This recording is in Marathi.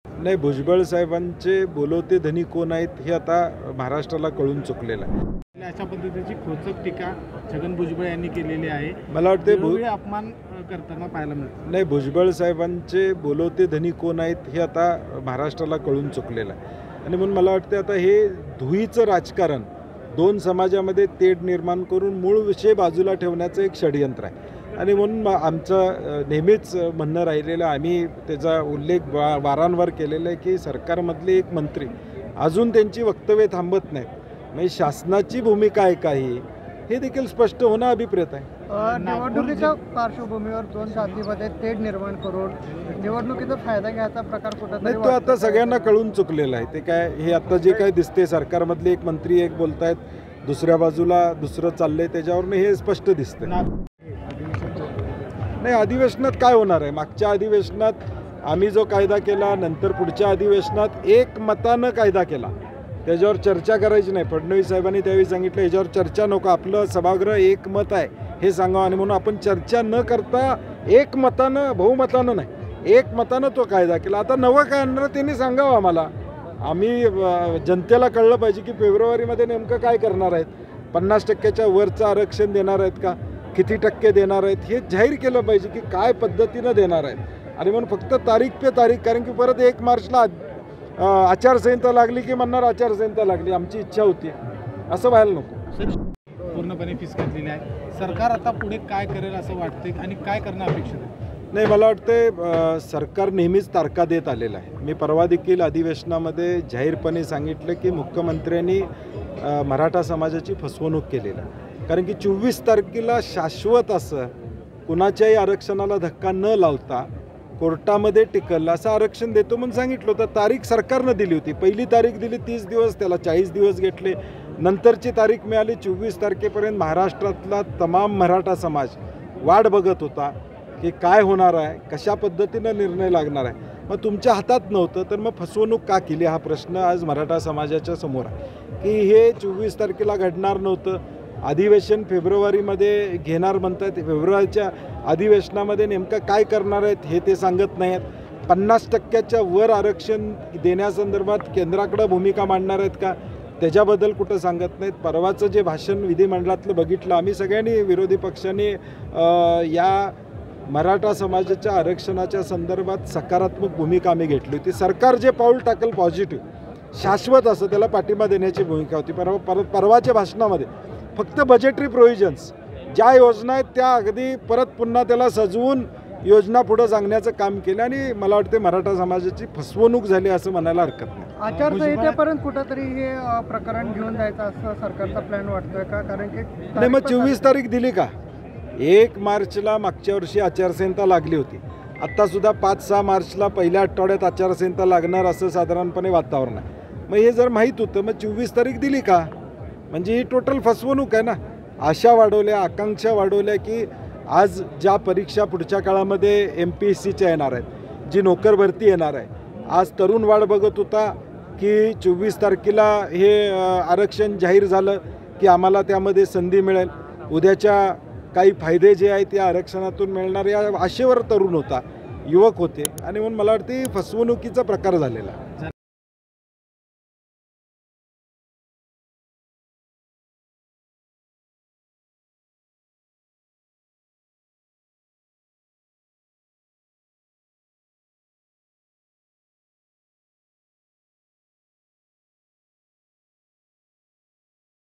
नाही, भुजबळ साहेबांचे बोलवते धनी कोण आहेत हे आता महाराष्ट्राला कळून चुकलेलं आहे। अशा पद्धतीची खोचक टीका छगन भुजबळ यांनी केलेली आहे। मला वाटते अपमान करताना पाहायला मिळतो। नाही, भुजबळ साहेबांचे बोलवते धनी कोण आहेत हे आता महाराष्ट्राला कळून चुकलेलं आहे आणि म्हणून मला वाटते आता हे धुईचं राजकारण दोन समाजामध्ये तेढ निर्माण करून मूळ विषय बाजूला ठेवण्याचं एक षडयंत्र आहे आणि म्हणून आमचं नेहमीच म्हणणं राहिलेलं, आम्ही त्याचा उल्लेख वारंवार केलेला आहे की सरकारमधले एक मंत्री अजून त्यांची वक्तव्य थांबत नाहीत। म्हणजे शासनाची भूमिका आहे काही हे देखील स्पष्ट होणं अभिप्रेत आहे। निवडणुकीच्या पार्श्वभूमीवर दोन जातीमध्ये तेढ निर्माण करून निवडणुकीचा फायदा घ्यायचा प्रकार कुठेतरी तो आता सगळ्यांना कळून चुकलेला आहे। ते काय हे आता जे काय दिसते सरकारमधले एक मंत्री एक बोलतायत, दुसऱ्या बाजूला दुसरं चाललंय, त्याच्यावरनं हे स्पष्ट दिसतं। नाही, अधिवेशनात काय होणार आहे? मागच्या अधिवेशनात आम्ही जो कायदा केला, नंतर पुढच्या अधिवेशनात एक मतानं कायदा केला, त्याच्यावर चर्चा करायची नाही। फडणवीस साहेबांनी त्यावेळी सांगितलं याच्यावर चर्चा नको, आपलं सभागृह एक मत आहे हे सांगावं आणि म्हणून आपण चर्चा न करता एक मतानं, बहुमतानं नाही, एक मतानं तो कायदा केला। आता नवं काय आणणार त्यांनी सांगावं आम्हाला, आम्ही जनतेला कळलं पाहिजे की फेब्रुवारीमध्ये नेमकं काय करणार आहेत, 50% वरचं आरक्षण देणार आहेत का, किती टक्के देणार आहेत हे जाहीर केलं पाहिजे की काय पद्धतीनं देणार आहेत। आणि म्हणून फक्त तारीख पे तारीख, कारण की परत 1 मार्चला आचारसंहिता लागली की म्हणणार आचारसंहिता लागली, आमची इच्छा होती, असं व्हायला नको। पूर्णपणे फीस घातलेली आहे। सरकार आता पुढे काय करेल असं वाटते आणि काय करणं अपेक्षित आहे? नाही, मला वाटते सरकार नेहमीच तारखा देत आलेलं आहे। मी परवा देखील अधिवेशनामध्ये जाहीरपणे सांगितलं की मुख्यमंत्र्यांनी मराठा समाजाची फसवणूक केलेली आहे, कारण की 24 तारखेला शाश्वत असं कुणाच्याही आरक्षणाला धक्का न लावता कोर्टामध्ये टिकलं असं आरक्षण देतो म्हणून सांगितलं होतं। तारीख सरकारनं दिली होती, पहिली तारीख दिली 30 दिवस, त्याला 40 दिवस घेतले, नंतरची तारीख मिळाली 24 तारखेपर्यंत। महाराष्ट्रातला तमाम मराठा समाज वाट बघत होता की काय होणार आहे, कशा पद्धतीनं निर्णय लागणार आहे। मग तुमच्या हातात नव्हतं तर मग फसवणूक का केली हा प्रश्न आज मराठा समाजाच्या समोर आहे की हे 24 तारखेला घडणार नव्हतं, अधिवेशन फेब्रुवारीमध्ये घेणार म्हणतात, फेब्रुवारीच्या अधिवेशनामध्ये नेमकं काय करणार आहेत हे ते सांगत नाही आहेत। 50% वर आरक्षण देण्यासंदर्भात केंद्राकडं भूमिका मांडणार आहेत का त्याच्याबद्दल कुठं सांगत नाहीत। परवाचं जे भाषण विधिमंडळातलं बघितलं, आम्ही सगळ्यांनी विरोधी पक्षांनी या मराठा समाजाच्या आरक्षणाच्या संदर्भात सकारात्मक भूमिका आम्ही घेतली होती। सरकार जे पाऊल टाकल पॉझिटिव्ह शाश्वत असं त्याला पाठिंबा देण्याची भूमिका होती। परवाच्या भाषणामध्ये फक्त बजेटरी प्रोव्हिजन्स ज्या योजना आहेत त्या अगदी परत पुन्हा त्याला सजवून योजना पुढे सांगण्याचं काम केलं आणि मला वाटते मराठा समाजाची फसवणूक झाली असं म्हणायला हरकत नाही। आचारसंहितेपर्यंत कुठंतरी हे प्रकरण घेऊन जायचं असं सरकारचा प्लॅन वाटतोय का? कारण की नाही, मग 24 तारीख दिली का? 1 मार्चला मागच्या वर्षी आचारसंहिता लागली होती, आत्तासुद्धा 5-6 मार्चला पहिल्या आठवड्यात आचारसंहिता लागणार असं साधारणपणे वातावरण आहे। मग हे जर माहीत होतं मग 24 तारीख दिली का? म्हणजे ही टोटल फसवणूक आहे ना। आशा वाढवल्या, आकांक्षा वाढवल्या की आज ज्या परीक्षा पुढच्या काळामध्ये MPSCच्या येणार आहेत, जी नोकर भरती येणार आहे, आज तरुण वाढ बघत होता की 24 तारखेला हे आरक्षण जाहीर झालं की आम्हाला त्यामध्ये संधी मिळेल, उद्याच्या काही फायदे जे आहेत त्या आरक्षणातून मिळणार या आशेवर तरुण होता, युवक होते आणि म्हणून मला वाटते फसवणुकीचा प्रकार झालेला।